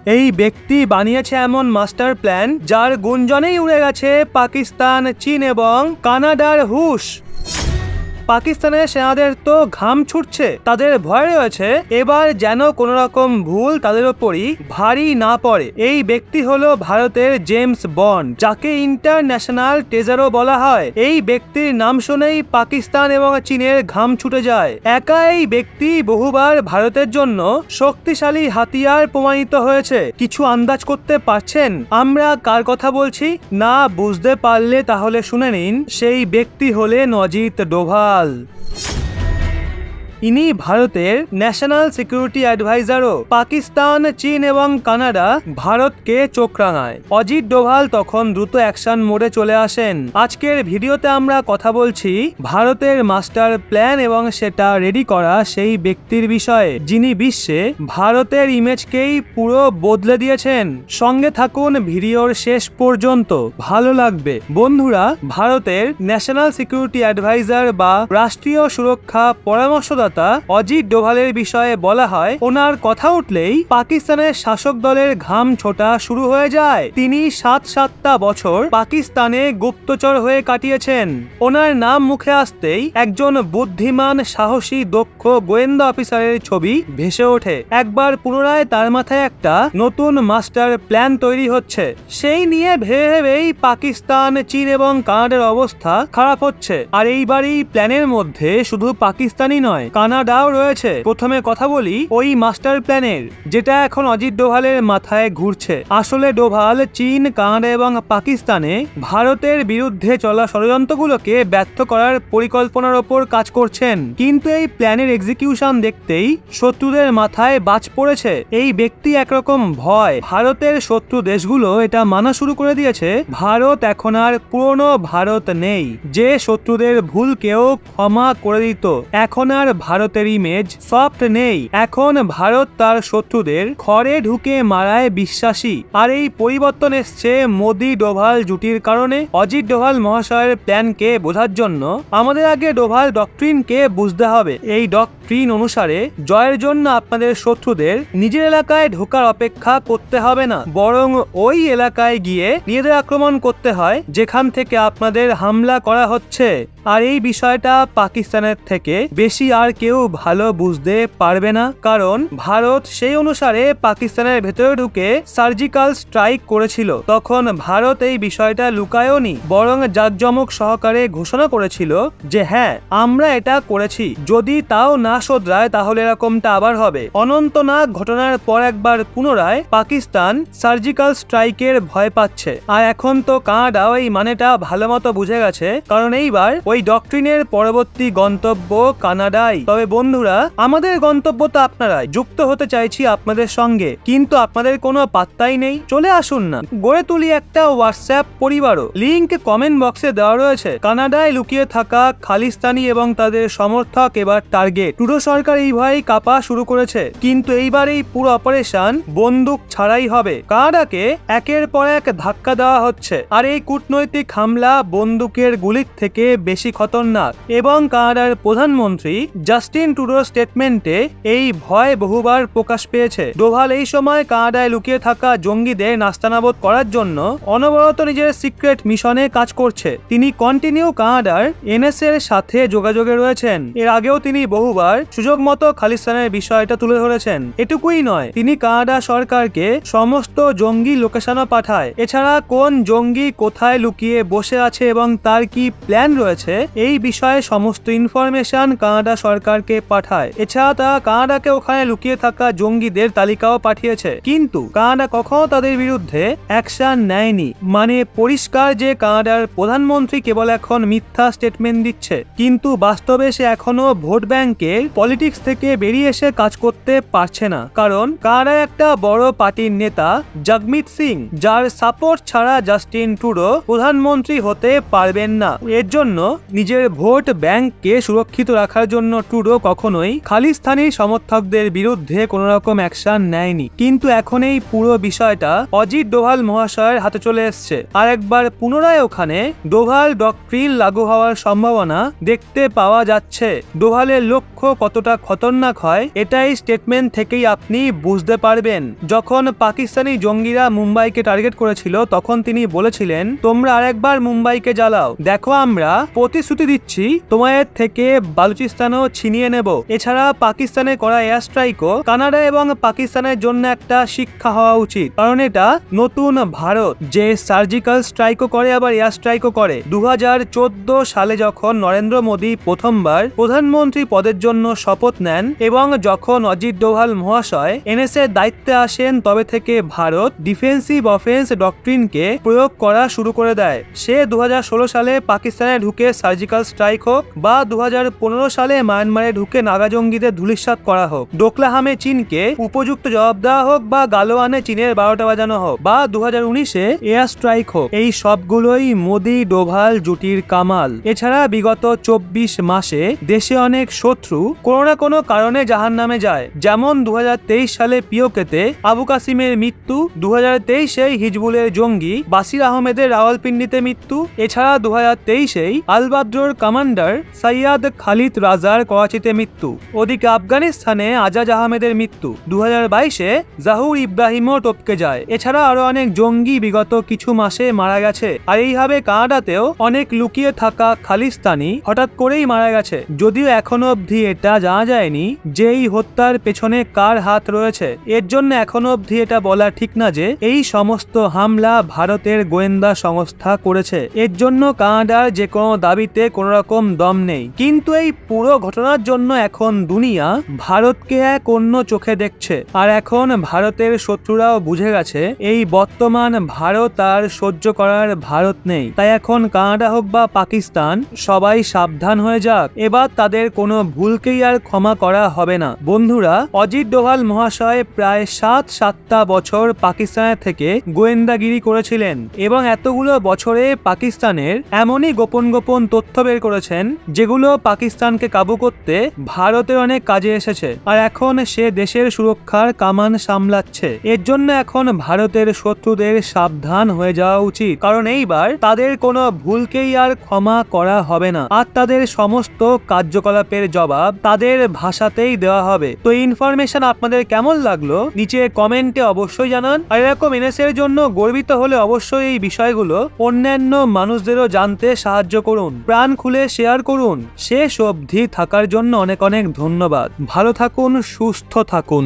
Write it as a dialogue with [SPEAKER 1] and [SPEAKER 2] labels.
[SPEAKER 1] এই ব্যক্তি বানিয়েছে এমন মাস্টার প্ল্যান যার গুঞ্জনেই উড়ে গেছে পাকিস্তান, চীন এবং কানাডার হুঁশ। পাকিস্তানের সেনাদের তো ঘাম ছুটছে, তাদের ভয় রয়েছে এবার যেন কোন রকম ভুল তাদের ওপরই ভারী না পড়ে। এই ব্যক্তি হলো ভারতের জেমস বন্ড, যাকে ইন্টারন্যাশনাল ট্রেজারও বলা হয়। এই ব্যক্তির নাম শুনেই পাকিস্তান এবং চীনের ঘাম ছুটে যায়। একা এই ব্যক্তি বহুবার ভারতের জন্য শক্তিশালী হাতিয়ার প্রমাণিত হয়েছে। কিছু আন্দাজ করতে পারছেন আমরা কার কথা বলছি? না বুঝতে পারলে তাহলে শুনে নিন, সেই ব্যক্তি হলেন অজিত ডোভাল। ইনি ভারতের ন্যাশনাল সিকিউরিটি অ্যাডভাইজারও। পাকিস্তান, চীন এবং কানাডা ভারতকে চোখ রাঙায়। অজিত ডোভাল তখন দ্রুত অ্যাকশন মোডে চলে আসেন। আজকের ভিডিওতে আমরা কথা বলছি ভারতের মাস্টার প্ল্যান এবং সেটা রেডি করা সেই ব্যক্তির বিষয়ে, যিনি বিশ্বে ভারতের ইমেজকেই পুরো বদলে দিয়েছেন। সঙ্গে থাকুন ভিডিওর শেষ পর্যন্ত, ভালো লাগবে। বন্ধুরা, ভারতের ন্যাশনাল সিকিউরিটি অ্যাডভাইজার বা রাষ্ট্রীয় সুরক্ষা পরামর্শদাতা অজিত ডোভালের বিষয়ে বলা হয়, ওনার কথা উঠলেই পাকিস্তানের শাসক দলের ঘাম ছোটা শুরু হয়ে যায়। তিনি 7টা বছর পাকিস্তানে গুপ্তচর হয়ে কাটিয়েছেন। ওনার নাম মুখে আসতেই একজন বুদ্ধিমান, সাহসী, দক্ষ গোয়েন্দা অফিসারের ছবি ভেসে ওঠে। একবার পুনরায় তার মাথায় একটা নতুন মাস্টার প্ল্যান তৈরি হচ্ছে। সেই নিয়ে ভেবেই পাকিস্তান, চীন এবং কানাডার অবস্থা খারাপ হচ্ছে। আর এইবারই প্ল্যানের মধ্যে শুধু পাকিস্তানই নয়, কানাডাও রয়েছে। প্রথমে কথা বলি ওই মাস্টার প্ল্যানের, যেটা এখন অজিত ডোভালের মাথায় ঘুরছে। আসলে ডোভাল চীন, কানাডা এবং পাকিস্তানে ভারতের বিরুদ্ধে চলা ষড়যন্ত্রগুলোকে ব্যর্থ করার পরিকল্পনার ওপর কাজ করছেন। কিন্তু এই প্ল্যানের এক্সিকিউশন দেখতেই শত্রুদের মাথায় বাজ পড়েছে। এই ব্যক্তি একরকম ভয়। ভারতের শত্রু দেশগুলো এটা মানা শুরু করে দিয়েছে, ভারত এখন আর পুরনো ভারত নেই, যে শত্রুদের ভুলকেও ক্ষমা করে দিত। এখন আর ভারতের ইমেজ সফট নেই। এখন ভারত তার শত্রুদের ঘরে ঢুকে মারায় বিশ্বাসী। আর এই পরিবর্তন এসছে মোদি ডোভাল জুটির কারণে। অজিত ডোভাল মহাশয়ের প্ল্যানকে বোঝার জন্য আমাদের আগে ডোভাল ডক্ট্রিনকে বুঝতে হবে। এই ডক্ট্রিন অনুসারে জয়ের জন্য আপনাদের শত্রুদের নিজের এলাকায় ঢোকার অপেক্ষা করতে হবে না, বরং ওই এলাকায় গিয়ে নিজেদের আক্রমণ করতে হয় যেখান থেকে আপনাদের হামলা করা হচ্ছে। আর এই বিষয়টা পাকিস্তানের থেকে বেশি আর কেউ ভালো বুঝতে পারবে না, কারণ ভারত সেই অনুসারে পাকিস্তানের ভেতরে ঢুকে সার্জিক্যাল স্ট্রাইক করেছিল। তখন ভারত এই বিষয়টা লুকায়নি, বরং জাঁকজমক সহকারে ঘোষণা করেছিল যে হ্যাঁ আমরা এটা করেছি। যদি তাও না শোধরায় তাহলে এরকমটা আবার হবে। অনন্তনাগ ঘটনার পর একবার পুনরায় পাকিস্তান সার্জিক্যাল স্ট্রাইকের ভয় পাচ্ছে। আর এখন তো কানাডাও এই মানেটা ভালো মতো বুঝে গেছে, কারণ এইবার ওই ডক্ট্রিনের পরবর্তী গন্তব্য কানাডাই। তবে বন্ধুরা, আমাদের গন্তব্য তো আপনারাই। যুক্ত হতে চাইছি আপনাদের সঙ্গে, কিন্তু আপনাদের কোনো পাত্তাই নেই। চলে আসুন না, গড়ে তুলি একটা হোয়াটসঅ্যাপ পরিবারও। লিংক কমেন্ট বক্সে দেওয়া রয়েছে। কানাডায় লুকিয়ে থাকা খালিস্তানি এবং তাদের সমর্থক এবার টার্গেট। ট্রুডো সরকার এই ভয়ে কাঁপা শুরু করেছে, কিন্তু এইবার এই পুরো অপারেশন বন্দুক ছাড়াই হবে। কানাডাকে একের পর এক ধাক্কা দেওয়া হচ্ছে, আর এই কূটনৈতিক হামলা বন্দুকের গুলির থেকে বেশি খতরনাক। এবং কানাডার প্রধানমন্ত্রী জাস্টিন ট্রুডোর স্টেটমেন্টে এই ভয় বহুবার প্রকাশ পেয়েছে। ডোভাল এই সময় কানাডায় লুকিয়ে থাকা জঙ্গিদের নাস্তানাবুদ করার জন্য অনবরত নিজের সিক্রেট মিশনে কাজ করছে। তিনি কন্টিনিউ কানাডার এনএসএ এর সাথে যোগাযোগে রয়েছেন। এর আগেও তিনি বহুবার সুযোগ মতো খালিস্তানের বিষয়টা তুলে ধরেছেন। এটুকুই নয়, তিনি কানাডা সরকারকে সমস্ত জঙ্গি লোকেশনও পাঠায়। এছাড়া কোন জঙ্গি কোথায় লুকিয়ে বসে আছে এবং তার কি প্ল্যান রয়েছে এই বিষয়ে সমস্ত ইনফরমেশন কানাডা সরকারকে পাঠায়। এছাড়া তারা কানাডাকে ওখানে লুকিয়ে থাকা জঙ্গিদের তালিকাও পাঠিয়েছে, কিন্তু কানাডা কখনো তাদের বিরুদ্ধে অ্যাকশন নেয়নি। মানে পরিষ্কার যে কানাডার প্রধানমন্ত্রী কেবল এখন মিথ্যা স্টেটমেন্ট দিচ্ছে, কিন্তু বাস্তবে সে এখনো ভোট ব্যাংকের পলিটিক্স থেকে বেরিয়ে এসে কাজ করতে পারছে না। কারণ কানাডার একটা বড় পার্টির নেতা জগমিত সিং, যার সাপোর্ট ছাড়া জাস্টিন ট্রুডো প্রধানমন্ত্রী হতে পারবেন না। এর জন্য নিজের ভোট ব্যাংককে সুরক্ষিত রাখার জন্য ট্রুডো কখনোই খালিস্তানি সমর্থকদের বিরুদ্ধে কোনো রকম অ্যাকশন নেয়নি, কিন্তু এখন এই পুরো বিষয়টা অজিত ডোভাল মহাশয়ের হাতে চলে এসছে। আর একবার পুনরায় ওখানে ডোভাল ডক্ট্রিন লাগু হওয়ার সম্ভাবনা দেখতে পাওয়া যাচ্ছে। ডোভালের লক্ষ্য কতটা খতরনাক হয় এটা এই স্টেটমেন্ট থেকেই আপনি বুঝতে পারবেন। যখন পাকিস্তানি জঙ্গিরা মুম্বাইকে টার্গেট করেছিল তখন তিনি বলেছিলেন, তোমরা আরেকবার মুম্বাইকে জ্বালাও, দেখো আমরা প্রতিশ্রুতি দিচ্ছি তোমাদের থেকে বালুচিস্তানও ছিনিয়ে নেব। এছাড়া পাকিস্তানে করা এয়ার স্ট্রাইকও কানাডা এবং পাকিস্তানের জন্য একটা শিক্ষা হওয়া উচিত, কারণ এটা নতুন ভারত যে সার্জিক্যাল স্ট্রাইকও করে আবার এয়ার স্ট্রাইকও করে। 2014 সালে যখন নরেন্দ্র মোদী প্রথমবার প্রধানমন্ত্রী পদের জন্য শপথ নেন এবং যখন অজিত ডোভাল মহাশয় এনএসএ দায়িত্বে আসেন, তবে থেকে ভারত ডিফেন্সিভ অফেন্স ডক্ট্রিনকে প্রয়োগ করা শুরু করে দেয়। সে 2016 সালে পাকিস্তানে ঢুকে সার্জিক্যাল স্ট্রাইক হোক বা 2015 সালে মায়ানমারে ঢুকে নাগা জঙ্গিদের ধূলিসাৎ করা হোক, ডোকলাহামে চীনকে উপযুক্ত জবাব দেওয়া হোক বা গালোয়ানে চীনের 12টা বাজানো হোক বা 2019-এ এয়ার স্ট্রাইক হোক, এই সবগুলোই মোদী ডোভাল জুটির কামাল। এছাড়া বিগত 24 মাসে দেশে অনেক শত্রু কোনো না কোনো কারণে জাহান্নামে যায়। যেমন 2023 সালে পিওকেতে আবু কাসিমের মৃত্যু, 2023-এ হিজবুলের জঙ্গি বাসির আহমেদের রাওয়ালপিন্ডিতে মৃত্যু, এছাড়া 2023-এই আলবাদ্রোর কমান্ডার সৈয়দ খালিদ রাজার করাচিতে মৃত্যু, ওদিকে আফগানিস্তানে আজাজ আহমেদের মৃত্যু, 2022-এ জাহুর ইব্রাহিমও টপকে যায়। এছাড়া আরো অনেক জঙ্গি বিগত কিছু মাসে মারা গেছে। আর এইভাবে কানাডাতেও অনেক লুকিয়ে থাকা খালিস্তানি হঠাৎ করেই মারা গেছে, যদিও এখনো অবধি এটা জানা যায়নি যে এই হত্যার পেছনে কার হাত রয়েছে। এর জন্য এখনো অবধি এটা বলা ঠিক না যে এই সমস্ত হামলা ভারতের গোয়েন্দা সংস্থা করেছে। এর জন্য কানাডার যে কোনো দাবিতে কোনো রকম দম নেই, কিন্তু এই পুরো ঘটনার জন্য এখন দুনিয়া ভারতকে এক অন্য চোখে দেখছে। আর এখন ভারতের শত্রুরাও বুঝে গেছে এই বর্তমান ভারত আর সহ্য করার ভারত নেই। তাই এখন কানাডা হোক বা পাকিস্তান সবাই সাবধান হয়ে যাক, এবার তাদের কোনো ভুলকেই আর ক্ষমা করা হবে না। বন্ধুরা, অজিত ডোভাল মহাশয় প্রায় 7-7টা বছর পাকিস্তানের থেকে গোয়েন্দাগিরি করেছিলেন এবং এতগুলো বছরে পাকিস্তানের এমনই গোপন গোপন তথ্য বের করেছেন যেগুলো পাকিস্তানকে কাবু করতে ভারতের অনেক কাজে এসেছে। আর এখন সে দেশের সুরক্ষার কামান সামলাচ্ছে। এর জন্য এখন ভারতের শত্রুদের সাবধান হয়ে যাওয়া উচিত, কারণ এইবার তাদের কোনো ভুলকেই আর ক্ষমা করা হবে না। আর তাদের সমস্ত কার্যকলাপের জবাব তাদের ভাষাতেই দেওয়া হবে। তো এই ইনফরমেশন আপনাদের কেমন লাগলো নিচে কমেন্টে অবশ্যই জানান। আর এরকম এনএসএর জন্য গর্বিত হলে অবশ্যই এই বিষয়গুলো অন্যান্য মানুষদেরও জানতে সাহায্য করুন, প্রাণ খুলে শেয়ার করুন। শেষ অবধি থাকার জন্য অনেক অনেক ধন্যবাদ। ভালো থাকুন, সুস্থ থাকুন।